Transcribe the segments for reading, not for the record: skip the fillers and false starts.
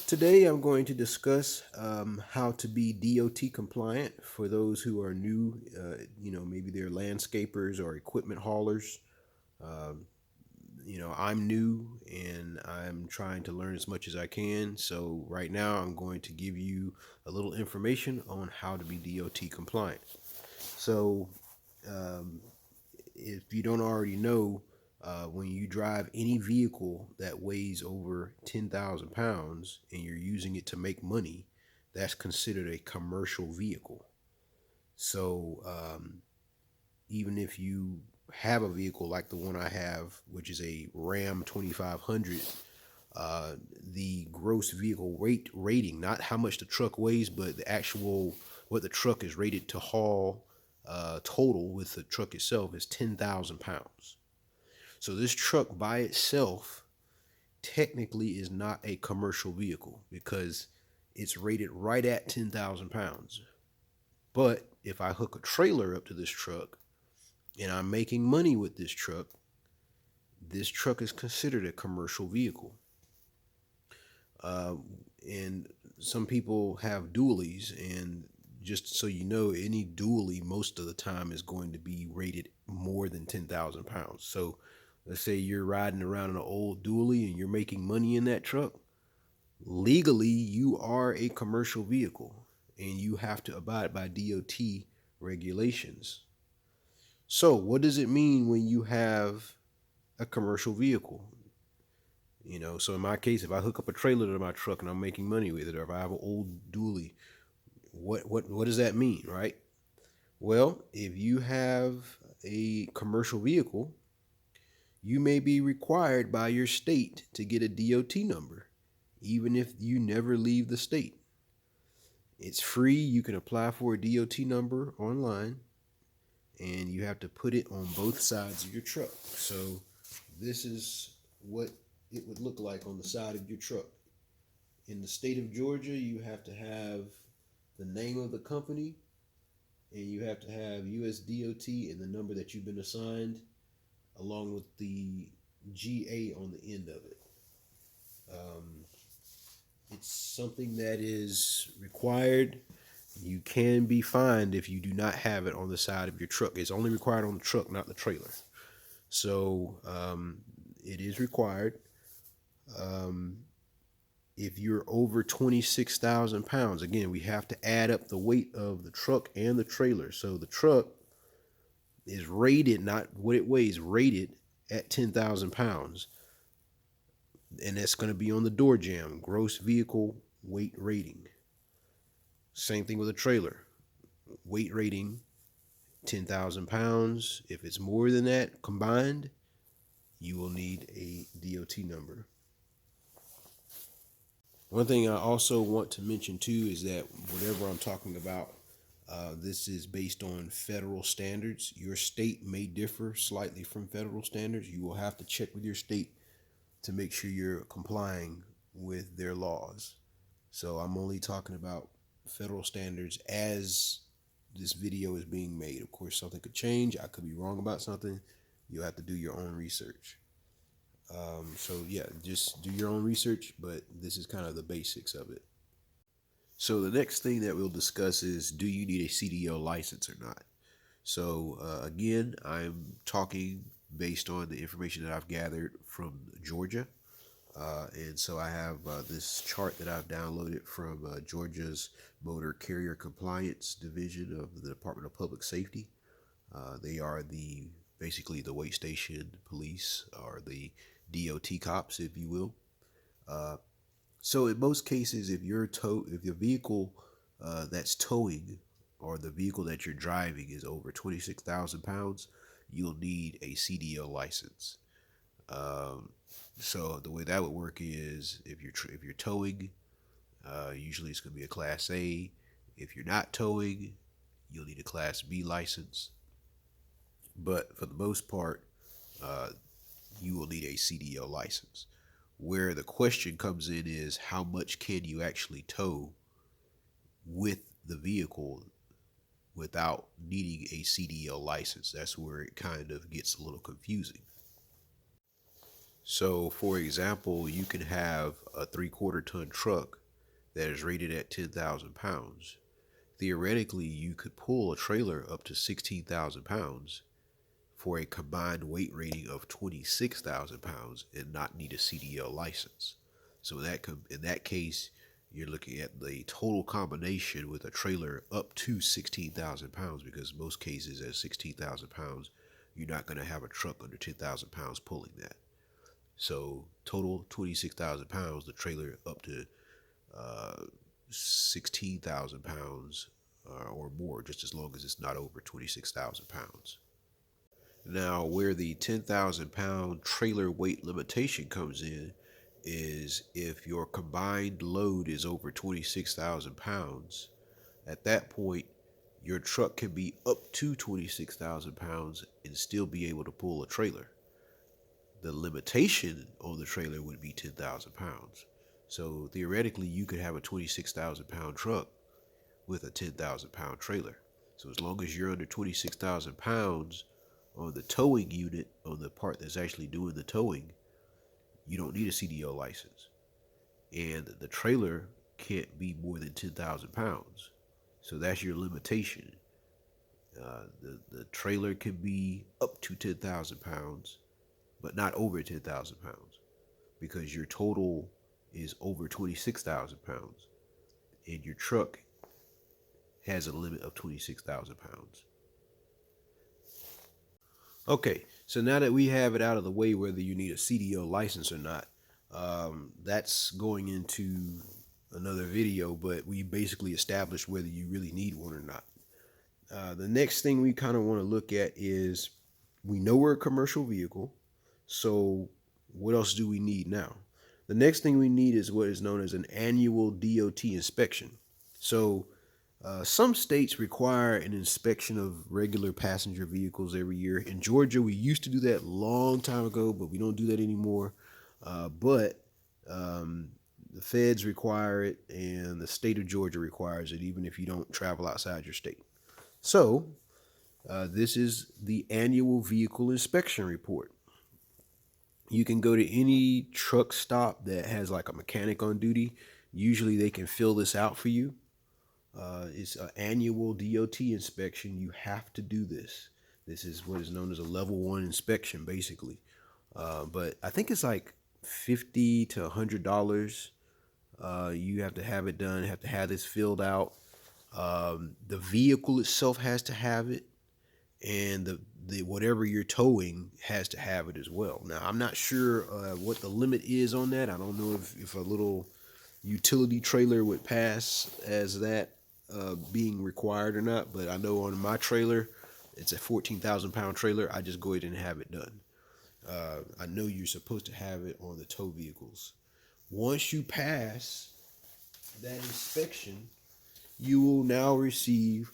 Today I'm going to discuss how to be DOT compliant for those who are new. Maybe they're landscapers or equipment haulers. Um, I'm new and I'm trying to learn as much as I can. So right now I'm going to give you a little information on how to be DOT compliant. So um, if you don't already know, when you drive any vehicle that weighs over 10,000 pounds and you're using it to make money, that's considered a commercial vehicle. So even if you have a vehicle like the one I have, which is a Ram 2500, uh, the gross vehicle weight rating, not how much the truck weighs, but the actual what the truck is rated to haul total with the truck itself is 10,000 pounds. So this truck by itself technically is not a commercial vehicle because it's rated right at 10,000 pounds. But if I hook a trailer up to this truck and I'm making money with this truck is considered a commercial vehicle. Uh, and some people have dualies, and just so you know, any dually most of the time is going to be rated more than 10,000 pounds. So let's say you're riding around in an old dually and you're making money in that truck. Legally, you are a commercial vehicle and you have to abide by DOT regulations. So, what does it mean when you have a commercial vehicle? So in my case, if I hook up a trailer to my truck and I'm making money with it, or if I have an old dually, what does that mean, right? Well, if you have a commercial vehicle, you may be required by your state to get a DOT number, even if you never leave the state. It's free. You can apply for a DOT number online, and you have to put it on both sides of your truck. So this is what it would look like on the side of your truck. In the state of Georgia, you have to have the name of the company and you have to have US DOT and the number that you've been assigned, along with the GA on the end of it. Um, it's something that is required. You can be fined if you do not have it on the side of your truck. It's only required on the truck, not the trailer. So it is required. Um, if you're over 26,000 pounds, again, we have to add up the weight of the truck and the trailer. So the truck is rated, not what it weighs, rated at 10,000 pounds. And that's going to be on the door jamb, gross vehicle weight rating. Same thing with a trailer, weight rating 10,000 pounds. If it's more than that combined, you will need a DOT number. One thing I also want to mention too is that whatever I'm talking about, this is based on federal standards. Your state may differ slightly from federal standards. You will have to check with your state to make sure you're complying with their laws. So I'm only talking about federal standards as this video is being made. Of course, something could change. I could be wrong about something. You'll have to do your own research. So yeah, just do your own research, but this is kind of the basics of it. So the next thing that we'll discuss is, do you need a CDL license or not? So again, I'm talking based on the information that I've gathered from Georgia. And so I have this chart that I've downloaded from Georgia's Motor Carrier Compliance Division of the Department of Public Safety. They are basically the weight station police, or the DOT cops, if you will. So in most cases, if your vehicle that's towing, or the vehicle that you're driving, is over 26,000 pounds, you'll need a CDL license. Um, so the way that would work is, if you're towing, usually it's going to be a Class A. If you're not towing, you'll need a Class B license. But for the most part, uh, you will need a CDL license. Where the question comes in is, how much can you actually tow with the vehicle without needing a CDL license? That's where it kind of gets a little confusing. So, for example, you can have a 3/4 ton truck that is rated at 10,000 pounds. Theoretically, you could pull a trailer up to 16,000 pounds for a combined weight rating of 26,000 pounds and not need a CDL license. So in that case, you're looking at the total combination with a trailer up to 16,000 pounds, because most cases at 16,000 pounds, you're not going to have a truck under 10,000 pounds pulling that. So total 26,000 pounds, the trailer up to 16,000 pounds or more, just as long as it's not over 26,000 pounds. Now, where the 10,000 pound trailer weight limitation comes in is if your combined load is over 26,000 pounds. At that point, your truck can be up to 26,000 pounds and still be able to pull a trailer. The limitation on the trailer would be 10,000 pounds. So theoretically, you could have a 26,000 pound truck with a 10,000 pound trailer. So as long as you're under 26,000 pounds on the towing unit, on the part that's actually doing the towing, you don't need a CDL license. And the trailer can't be more than 10,000 pounds. So that's your limitation. The trailer can be up to 10,000 pounds, but not over 10,000 pounds, because your total is over 26,000 pounds and your truck has a limit of 26,000 pounds. Okay, so now that we have it out of the way, whether you need a CDL license or not, that's going into another video, but we basically established whether you really need one or not. The next thing we kind of want to look at is, we know we're a commercial vehicle, so what else do we need now? The next thing we need is what is known as an annual DOT inspection. So some states require an inspection of regular passenger vehicles every year. In Georgia, we used to do that a long time ago, but we don't do that anymore. But the feds require it, and the state of Georgia requires it, even if you don't travel outside your state. So this is the annual vehicle inspection report. You can go to any truck stop that has like a mechanic on duty. Usually they can fill this out for you. It's an annual DOT inspection. You have to do this. This is what is known as a level 1 inspection, basically. But I think it's like $50 to $100. You have to have it done, have to have this filled out. The vehicle itself has to have it, and the whatever you're towing has to have it as well. Now, I'm not sure what the limit is on that. I don't know if a little utility trailer would pass as that being required or not, but I know on my trailer, it's a 14,000 pound trailer. I just go ahead and have it done. I know you're supposed to have it on the tow vehicles. Once you pass that inspection, you will now receive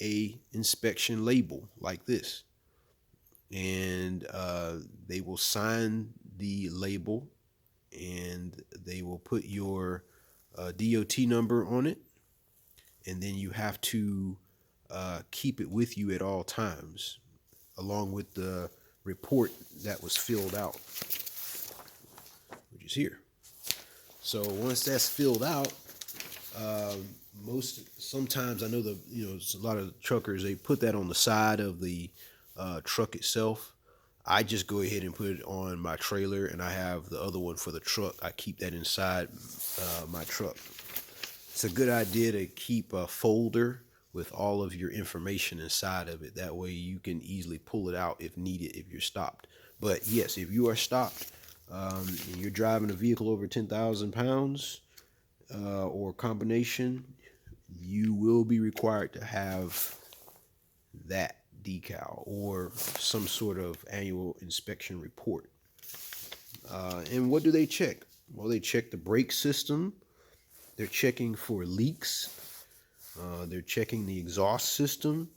a inspection label like this, and they will sign the label, and they will put your DOT number on it, and then you have to keep it with you at all times, along with the report that was filled out, which is here. So once that's filled out, sometimes I know a lot of truckers, they put that on the side of the truck itself. I just go ahead and put it on my trailer, and I have the other one for the truck. I keep that inside my truck. It's a good idea to keep a folder with all of your information inside of it. That way you can easily pull it out if needed, if you're stopped. But yes, if you are stopped and you're driving a vehicle over 10,000 pounds or combination, you will be required to have that decal or some sort of annual inspection report. And what do they check? Well, they check the brake system. They're checking for leaks. They're checking the exhaust system.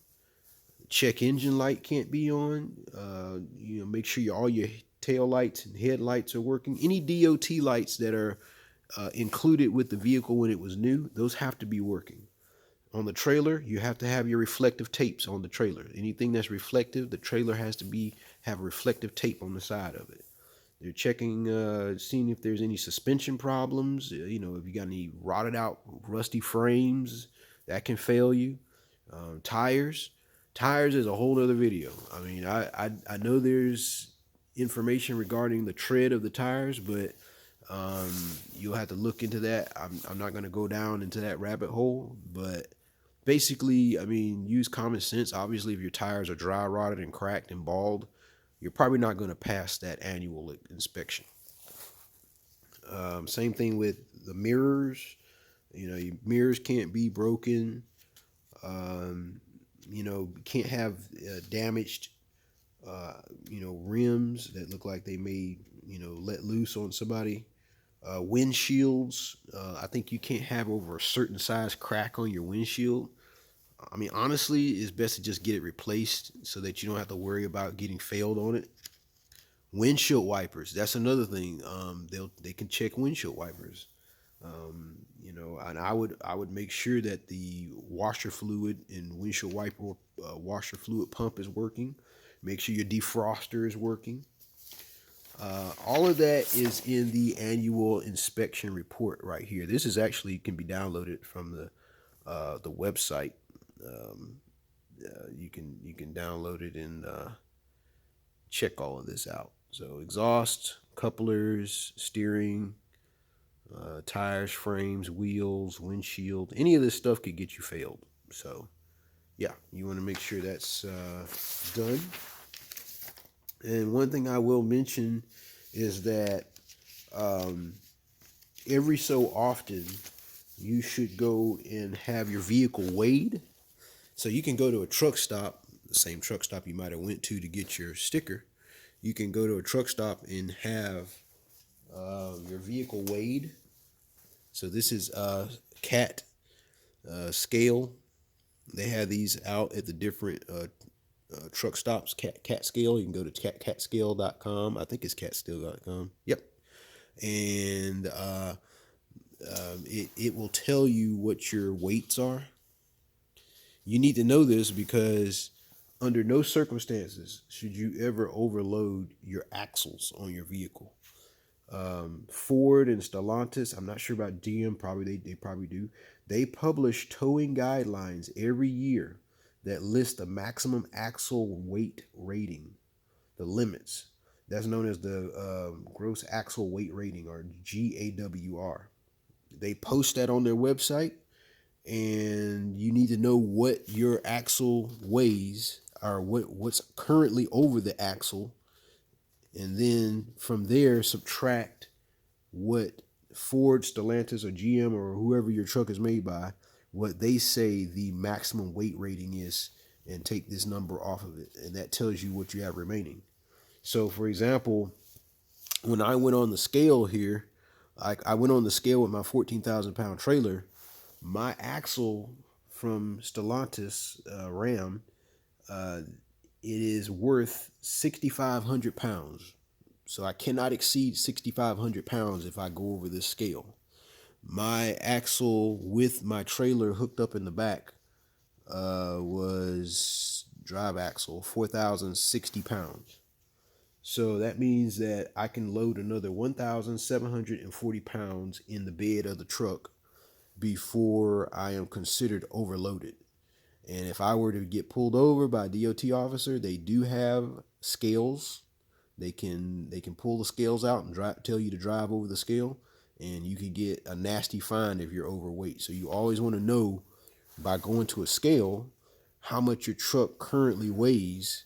Check engine light can't be on. Make sure all your tail lights and headlights are working. Any DOT lights that are included with the vehicle when it was new, those have to be working. On the trailer, you have to have your reflective tapes on the trailer. Anything that's reflective, the trailer has to have reflective tape on the side of it. They're checking, seeing if there's any suspension problems. If you got any rotted out, rusty frames that can fail you. Tires, tires is a whole other video. I mean, I know there's information regarding the tread of the tires, but you'll have to look into that. I'm not going to go down into that rabbit hole, but basically, I mean, use common sense. Obviously, if your tires are dry rotted and cracked and bald, you're probably not going to pass that annual inspection. Same thing with the mirrors. Your mirrors can't be broken. Can't have damaged, rims that look like they may, let loose on somebody. Windshields, I think you can't have over a certain size crack on your windshield. I mean, honestly, it's best to just get it replaced so that you don't have to worry about getting failed on it. Windshield wipers, that's another thing. They can check windshield wipers. And I would make sure that the washer fluid and windshield wiper washer fluid pump is working. Make sure your defroster is working. All of that is in the annual inspection report right here. This is actually can be downloaded from the website. You can download it and check all of this out. So exhaust, couplers, steering, tires, frames, wheels, windshield, any of this stuff could get you failed. So yeah, you want to make sure that's done. And one thing I will mention is that every so often you should go and have your vehicle weighed. So you can go to a truck stop, the same truck stop you might have went to get your sticker. You can go to a truck stop and have your vehicle weighed. So this is CAT scale. They have these out at the different truck stops. Cat scale. You can go to catscale.com. I think it's catscale.com. Yep. And it will tell you what your weights are. You need to know this because under no circumstances should you ever overload your axles on your vehicle. Ford and Stellantis, I'm not sure about GM, probably they probably do. They publish towing guidelines every year that list the maximum axle weight rating, the limits. That's known as the gross axle weight rating, or GAWR. They post that on their website, and you need to know what your axle weighs, or what's currently over the axle, and then from there subtract what Ford, Stellantis, or GM, or whoever your truck is made by, what they say the maximum weight rating is, and take this number off of it, and that tells you what you have remaining. So for example, when I went on the scale here, I went on the scale with my 14,000 pound trailer. My axle from Stellantis Ram, it is worth 6,500 pounds. So I cannot exceed 6,500 pounds if I go over this scale. My axle with my trailer hooked up in the back was drive axle, 4,060 pounds. So that means that I can load another 1,740 pounds in the bed of the truck before I am considered overloaded. And if I were to get pulled over by a DOT officer, they do have scales. They can pull the scales out and tell you to drive over the scale, and you can get a nasty fine if you're overweight. So you always want to know by going to a scale how much your truck currently weighs,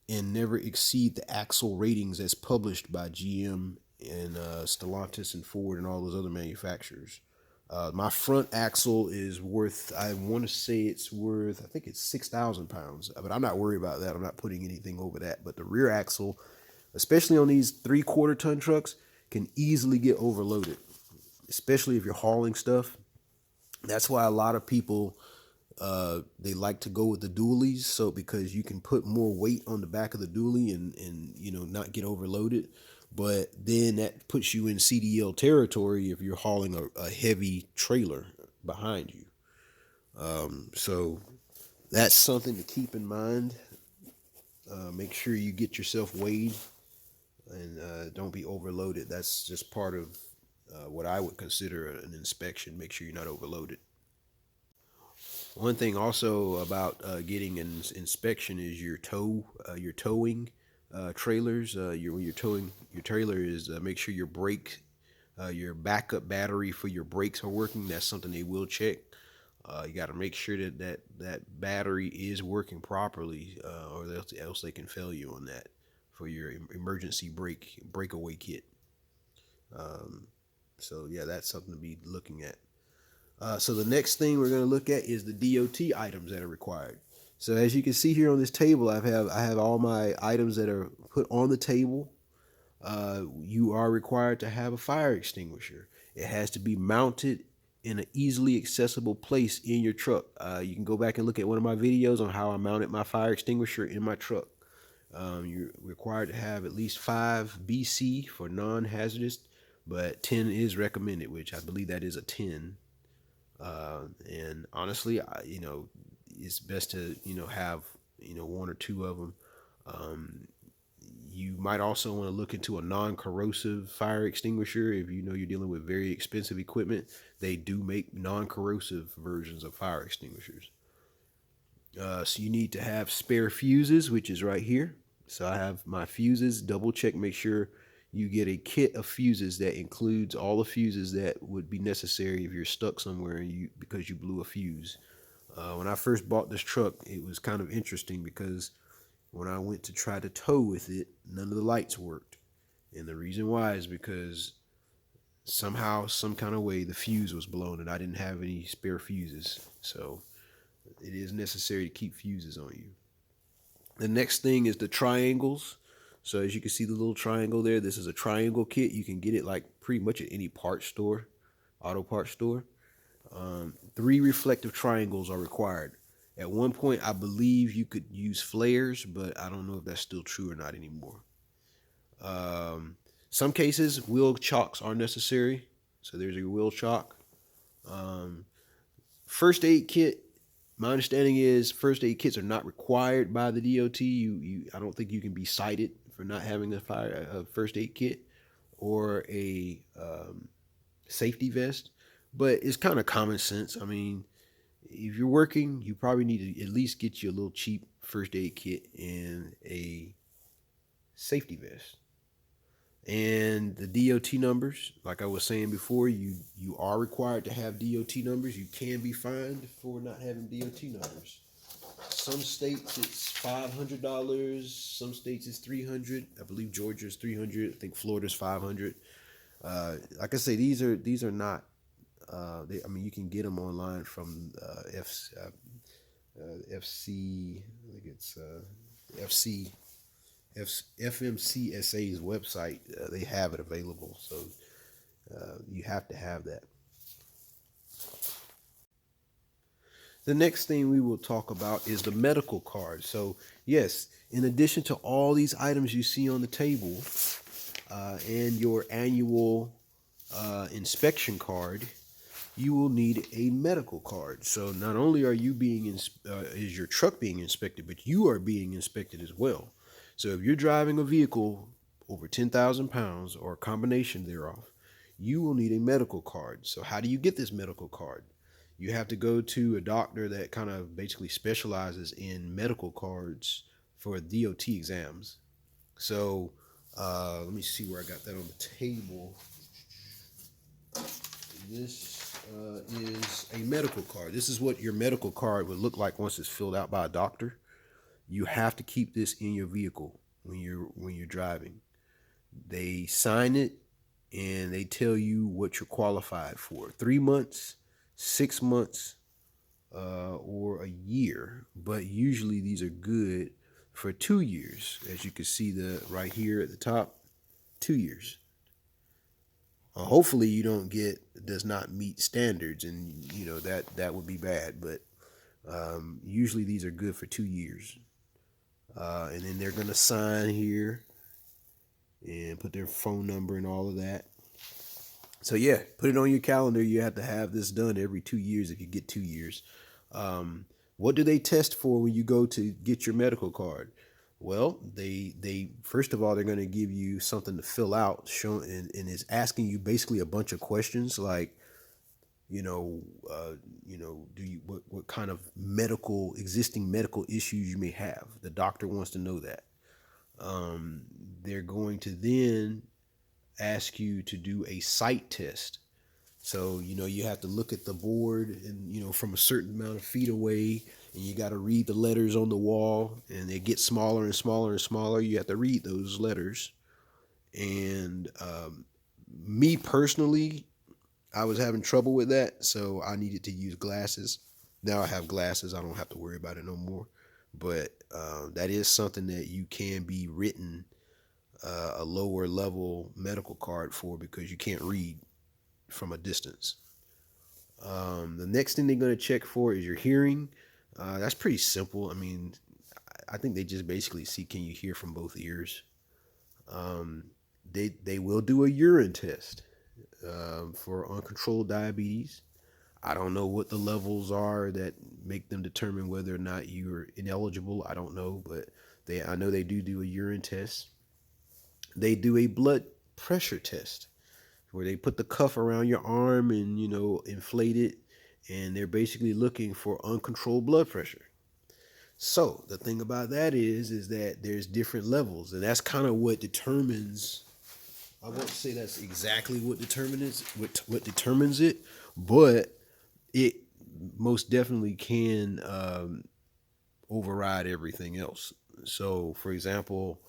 and never exceed the axle ratings as published by GM and Stellantis and Ford and all those other manufacturers. My front axle is worth, I want to say it's worth, I think it's 6,000 pounds, but I'm not worried about that. I'm not putting anything over that. But the rear axle, especially on these 3/4 ton trucks, can easily get overloaded, especially if you're hauling stuff. That's why a lot of people, they like to go with the dualies, so because you can put more weight on the back of the dually and not get overloaded. But then that puts you in CDL territory if you're hauling a heavy trailer behind you. So that's something to keep in mind. Make sure you get yourself weighed. and don't be overloaded. That's just part of what I would consider an inspection. Make sure you're not overloaded. One thing also about getting an inspection is your towing trailers. When you're towing your trailer, is make sure your backup battery for your brakes are working. That's something they will check. You got to make sure that battery is working properly, or else they can fail you on that for your emergency breakaway kit. Um, so yeah, that's something to be looking at. So the next thing we're going to look at is the DOT items that are required. So as you can see here on this table, I have all my items that are put on the table. You are required to have a fire extinguisher. It has to be mounted in an easily accessible place in your truck. You can go back and look at one of my videos on how I mounted my fire extinguisher in my truck. You're required to have at least 5 BC for non-hazardous, but 10 is recommended, which I believe that is a 10. And honestly, it's best to have one or two of them. You might also want to look into a non-corrosive fire extinguisher if you know you're dealing with very expensive equipment. They do make non-corrosive versions of fire extinguishers. So you need to have spare fuses, which is right here. So I have my fuses. Double check, make sure you get a kit of fuses that includes all the fuses that would be necessary if you're stuck somewhere because you blew a fuse. When I first bought this truck, it was kind of interesting because when I went to try to tow with it, none of the lights worked. And the reason why is because somehow, some kind of way, the fuse was blown and I didn't have any spare fuses. So it is necessary to keep fuses on you. The next thing is the triangles. So as you can see the little triangle there, this is a triangle kit. You can get it like pretty much at any parts store, auto parts store. 3 reflective triangles are required. At one point, I believe you could use flares, but I don't know if that's still true or not anymore. Some cases, wheel chocks are necessary. So there's your wheel chock. First aid kit. My understanding is first aid kits are not required by the DOT. I don't think you can be cited for not having a first aid kit or a safety vest, but it's kind of common sense. I mean, if you're working, you probably need to at least get you a little cheap first aid kit and a safety vest. And the DOT numbers, like I was saying before, you are required to have DOT numbers. You can be fined for not having DOT numbers. Some states it's $500. Some states it's $300. I believe Georgia is $300. I think Florida's $500. Like I say, these are not. You can get them online from FC. I think it's FC. FMCSA's website. They have it available, so you have to have that. The next thing we will talk about is the medical card. So yes, in addition to all these items you see on the table and your annual inspection card, you will need a medical card. So not only are you is your truck being inspected, but you are being inspected as well. So if you're driving a vehicle over 10,000 pounds or a combination thereof, you will need a medical card. So how do you get this medical card? You have to go to a doctor that kind of basically specializes in medical cards for DOT exams. So let me see where I got that on the table. This is a medical card. This is what your medical card would look like once it's filled out by a doctor. You have to keep this in your vehicle when you're driving. They sign it and they tell you what you're qualified for. 3 months, 6 months, or a year. But usually these are good for 2 years. As you can see right here at the top, 2 years. Hopefully you does not meet standards, and that would be bad. But usually these are good for 2 years. And then they're going to sign here and put their phone number and all of that. So yeah, put it on your calendar. You have to have this done every 2 years if you get 2 years. What do they test for when you go to get your medical card? Well, they first of all they're going to give you something to fill out, showing and is asking you basically a bunch of questions like, you know, do you what kind of existing medical issues you may have. The doctor wants to know that. Um, they're going to then ask you to do a sight test. So, you have to look at the board and, from a certain amount of feet away, and you got to read the letters on the wall, and they get smaller and smaller and smaller. You have to read those letters. And me personally, I was having trouble with that, so I needed to use glasses. Now I have glasses, I don't have to worry about it no more. But that is something that you can be written a lower level medical card for because you can't read from a distance. The next thing they're going to check for is your hearing. That's pretty simple. I mean, I think they just basically see can you hear from both ears. Um, they will do a urine test for uncontrolled diabetes. I don't know what the levels are that make them determine whether or not you're ineligible. I don't know, but I know they do a urine test. They do a blood pressure test where they put the cuff around your arm and inflate it, and they're basically looking for uncontrolled blood pressure. So the thing about that is that there's different levels, and that's kind of what determines. I won't say that's exactly what determines it, but it most definitely can override everything else. So, for example,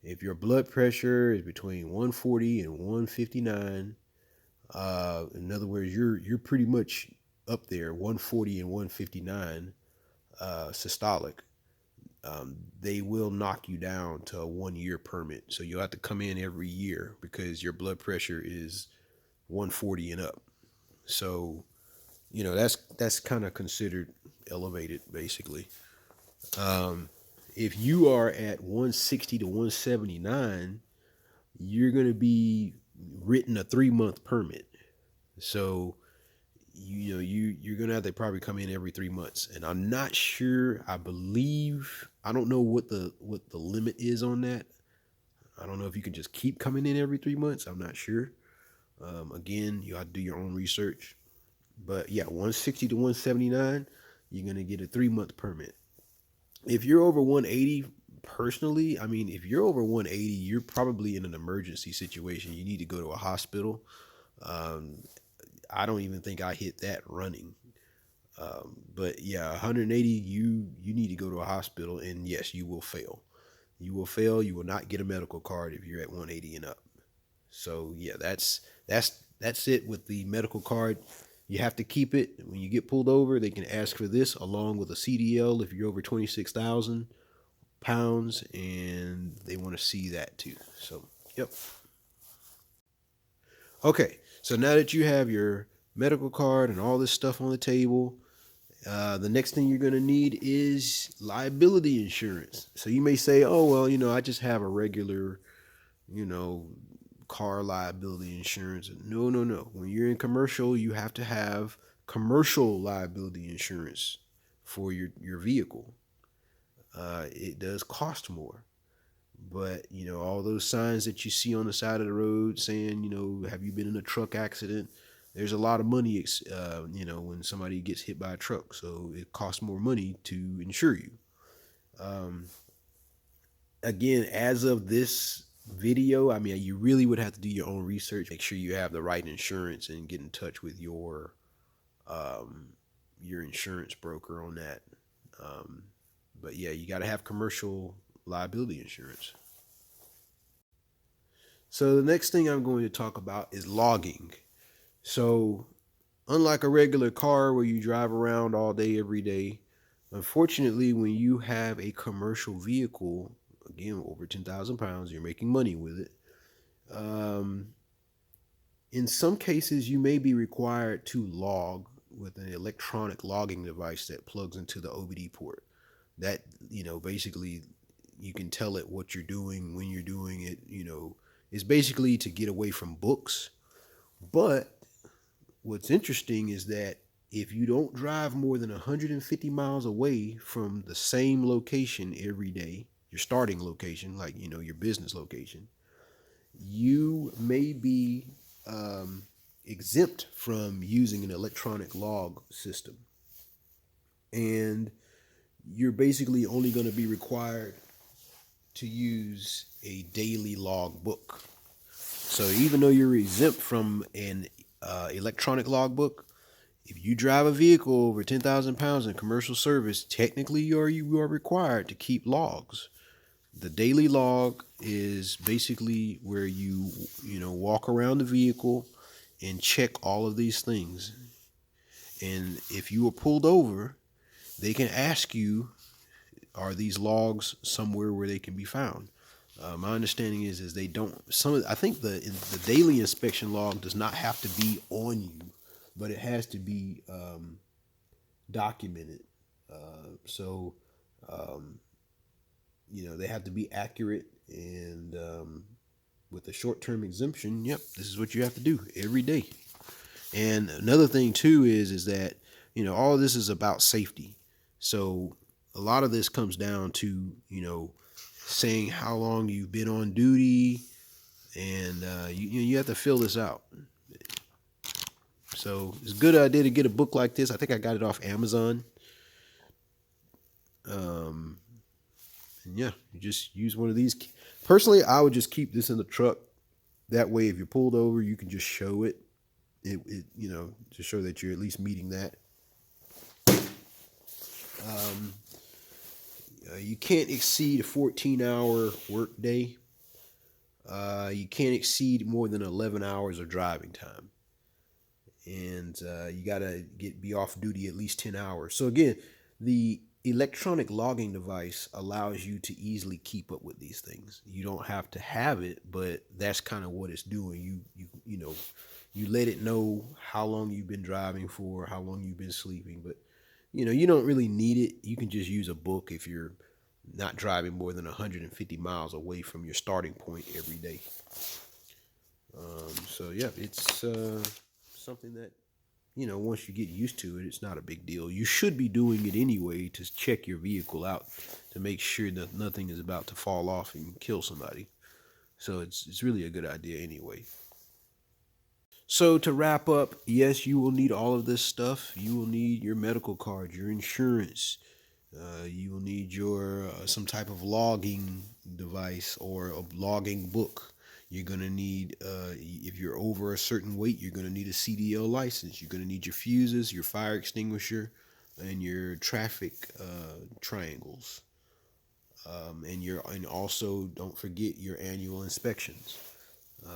if your blood pressure is between 140 and 159, in other words, you're pretty much up there, 140 and 159 systolic. They will knock you down to a 1 year permit. So you'll have to come in every year because your blood pressure is 140 and up. So that's kind of considered elevated, basically. Um, if you are at 160 to 179, you're going to be written a 3 month permit. So you're gonna have to probably come in every 3 months, and I'm not sure. I don't know what the limit is on that. I don't know if you can just keep coming in every 3 months. I'm not sure. Again, you have to do your own research. But yeah, 160 to 179, you're gonna get a 3 month permit. If you're over 180, personally, I mean, if you're over 180, you're probably in an emergency situation. You need to go to a hospital. Um, I don't even think I hit that running. But yeah, 180, you need to go to a hospital, and yes, you will fail. You will fail. You will not get a medical card if you're at 180 and up. So yeah, that's it with the medical card. You have to keep it. When you get pulled over, they can ask for this along with a CDL if you're over 26,000 pounds, and they want to see that too. So yep. Okay, so now that you have your medical card and all this stuff on the table, the next thing you're going to need is liability insurance. So you may say, oh, well, I just have a regular, you know, car liability insurance. No, no, no. When you're in commercial, you have to have commercial liability insurance for your vehicle. It does cost more. But, all those signs that you see on the side of the road saying, have you been in a truck accident? There's a lot of money, when somebody gets hit by a truck. So it costs more money to insure you. Um, Again, as of this video, I mean, you really would have to do your own research, make sure you have the right insurance, and get in touch with um, your insurance broker on that. Um, but yeah, you got to have commercial liability insurance. So the next thing I'm going to talk about is logging. So unlike a regular car where you drive around all day, every day, unfortunately, when you have a commercial vehicle, again, over 10,000 pounds, you're making money with it. Um, in some cases, you may be required to log with an electronic logging device that plugs into the OBD port. That, basically you can tell it what you're doing, when you're doing it, it's basically to get away from books. But what's interesting is that if you don't drive more than 150 miles away from the same location every day, your starting location, like your business location, you may be exempt from using an electronic log system, and you're basically only going to be required to use a daily log book. So even though you're exempt from an electronic logbook, if you drive a vehicle over 10,000 pounds in commercial service, technically you are required to keep logs. The daily log is basically where you walk around the vehicle and check all of these things. And if you are pulled over, they can ask you, are these logs somewhere where they can be found? My understanding is they don't. I think the daily inspection log does not have to be on you, but it has to be documented. So they have to be accurate, and with the short-term exemption, yep, this is what you have to do every day. And another thing too is that all of this is about safety. So a lot of this comes down to saying how long you've been on duty, and you have to fill this out. So it's a good idea to get a book like this. I think I got it off Amazon. And yeah, you just use one of these. Personally, I would just keep this in the truck. That way, if you're pulled over, you can just show it. To show that you're at least meeting that. You can't exceed a 14-hour work day. You can't exceed more than 11 hours of driving time. And you got to be off duty at least 10 hours. So again, the electronic logging device allows you to easily keep up with these things. You don't have to have it, but that's kind of what it's doing. You let it know how long you've been driving for, how long you've been sleeping, but you don't really need it. You can just use a book if you're not driving more than 150 miles away from your starting point every day. So yeah, it's something that once you get used to it, it's not a big deal. You should be doing it anyway to check your vehicle out to make sure that nothing is about to fall off and kill somebody. So it's really a good idea anyway. So to wrap up, yes, you will need all of this stuff. You will need your medical card, your insurance. You will need your some type of logging device or a logging book. You're going to need, if you're over a certain weight, you're going to need a CDL license. You're going to need your fuses, your fire extinguisher, and your traffic triangles. And also don't forget your annual inspections.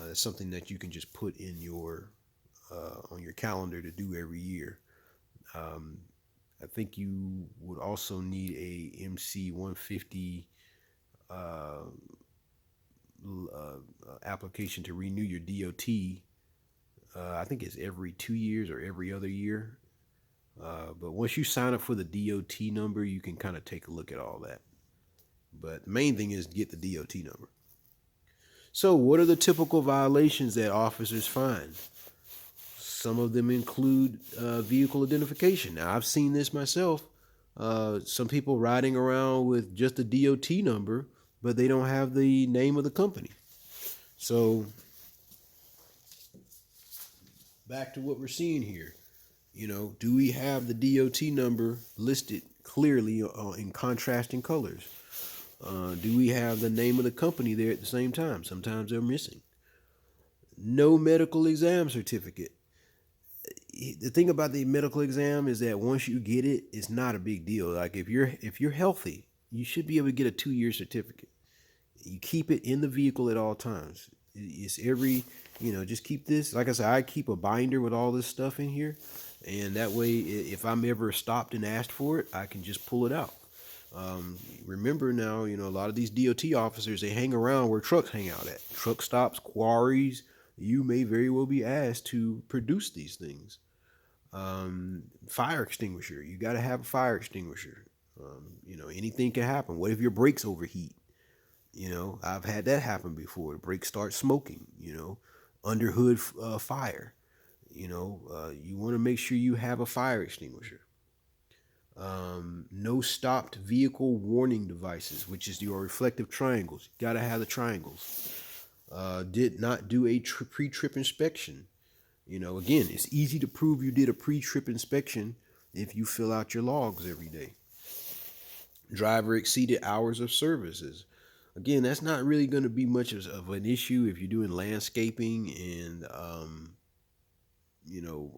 It's something that you can just put in your on your calendar to do every year. I think you would also need a MC 150 application to renew your DOT. I think it's every 2 years or every other year. But once you sign up for the DOT number, you can kind of take a look at all that. But the main thing is to get the DOT number. So, what are the typical violations that officers find? Some of them include vehicle identification. Now, I've seen this myself. Some people riding around with just a DOT number, but they don't have the name of the company. So, back to what we're seeing here. Do we have the DOT number listed clearly in contrasting colors? Do we have the name of the company there at the same time? Sometimes they're missing. No medical exam certificate. The thing about the medical exam is that once you get it, it's not a big deal. Like if you're healthy, you should be able to get a 2-year certificate. You keep it in the vehicle at all times. It's just keep this. Like I said, I keep a binder with all this stuff in here, and that way, if I'm ever stopped and asked for it, I can just pull it out. Remember now, a lot of these DOT officers, they hang around where trucks hang out at. Truck stops, quarries. You may very well be asked to produce these things. Fire extinguisher. You got to have a fire extinguisher. Anything can happen. What if your brakes overheat? I've had that happen before. The brakes start smoking. Under hood fire. You want to make sure you have a fire extinguisher. No stopped vehicle warning devices, which is your reflective triangles. You gotta have the triangles. Did not do a pre-trip inspection. Again, it's easy to prove you did a pre-trip inspection if you fill out your logs every day. Driver exceeded hours of services. Again, that's not really going to be much of an issue if you're doing landscaping and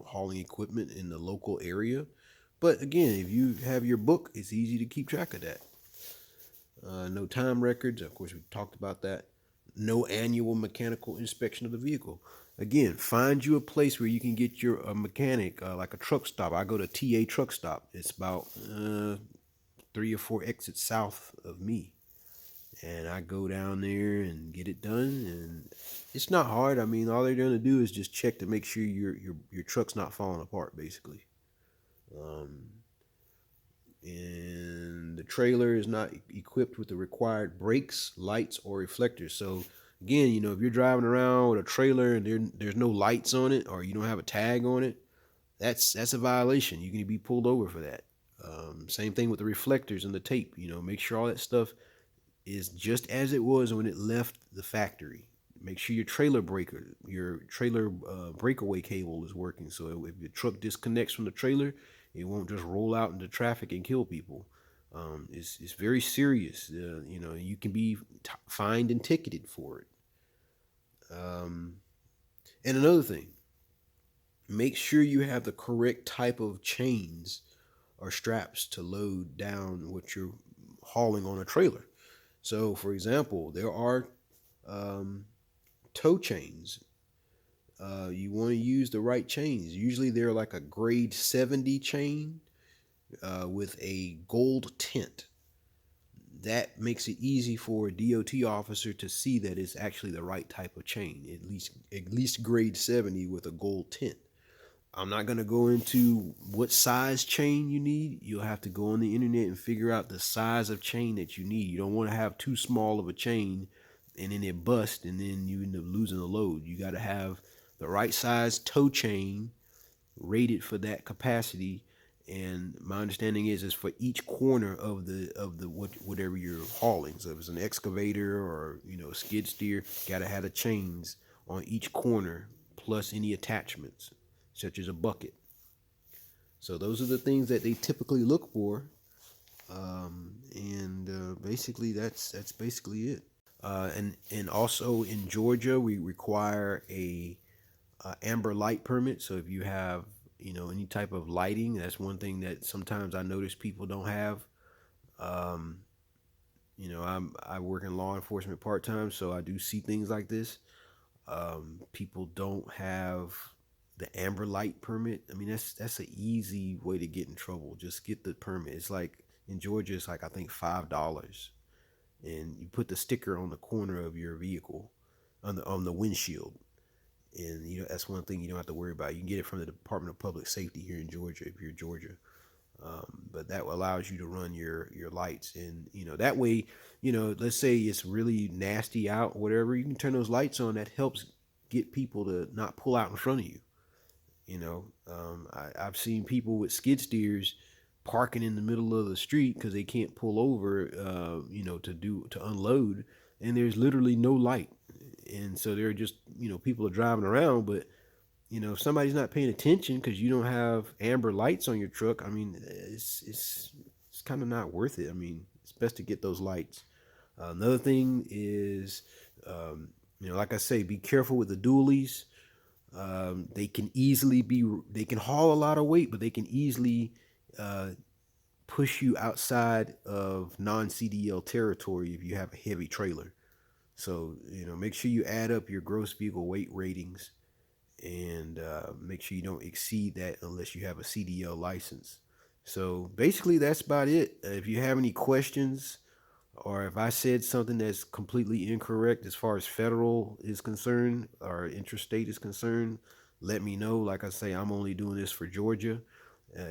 hauling equipment in the local area. But again, if you have your book, it's easy to keep track of that. No time records, of course, we talked about that. No annual mechanical inspection of the vehicle. Again, find you a place where you can get your mechanic, like a truck stop. I go to TA Truck Stop. It's about 3 or 4 exits south of me, and I go down there and get it done. And it's not hard. I mean, all they're going to do is just check to make sure your truck's not falling apart, basically. And the trailer is not equipped with the required brakes, lights, or reflectors. So again, if you're driving around with a trailer and there's no lights on it, or you don't have a tag on it, that's a violation. You can be pulled over for that. Same thing with the reflectors and the tape. Make sure all that stuff is just as it was when it left the factory. Make sure your trailer breakaway cable is working. So if your truck disconnects from the trailer, it won't just roll out into traffic and kill people. It's very serious. You can be fined and ticketed for it. And another thing, make sure you have the correct type of chains or straps to load down what you're hauling on a trailer. So, for example, there are tow chains. You want to use the right chains. Usually they're like a grade 70 chain with a gold tint. That makes it easy for a DOT officer to see that it's actually the right type of chain, at least grade 70 with a gold tint. I'm not going to go into what size chain you need. You'll have to go on the internet and figure out the size of chain that you need. You don't want to have too small of a chain and then it busts and then you end up losing the load. You got to have the right size tow chain rated for that capacity. And my understanding is for each corner of whatever you're hauling. So if it's an excavator or a skid steer, got to have the chains on each corner plus any attachments, such as a bucket. So those are the things that they typically look for, and basically that's basically it. And also in Georgia, we require a amber light permit. So if you have any type of lighting, that's one thing that sometimes I notice people don't have. I work in law enforcement part time, so I do see things like this. People don't have the amber light permit. I mean, that's an easy way to get in trouble. Just get the permit. It's like in Georgia, it's like I think $5, and you put the sticker on the corner of your vehicle, on the windshield, and that's one thing you don't have to worry about. You can get it from the Department of Public Safety here in Georgia if you're Georgia. But that allows you to run your lights, and that way, let's say it's really nasty out, whatever, you can turn those lights on. That helps get people to not pull out in front of you. I've seen people with skid steers parking in the middle of the street because they can't pull over, to unload, and there's literally no light, and so they're just people are driving around, but if somebody's not paying attention because you don't have amber lights on your truck, I mean, it's kind of not worth it. I mean, it's best to get those lights. Another thing is, like I say, be careful with the dualies. They can haul a lot of weight, but they can easily push you outside of non-CDL territory if you have a heavy trailer. So, make sure you add up your gross vehicle weight ratings, and make sure you don't exceed that unless you have a CDL license. So basically that's about it. If you have any questions, or if I said something that's completely incorrect as far as federal is concerned or interstate is concerned, let me know. Like I say, I'm only doing this for Georgia.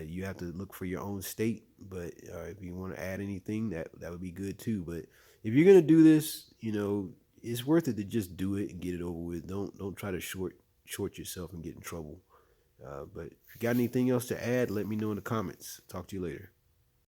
You have to look for your own state, but if you want to add anything, that would be good too. But if you're gonna do this, it's worth it to just do it and get it over with. Don't try to short yourself and get in trouble. But if you got anything else to add, let me know in the comments. Talk to you later.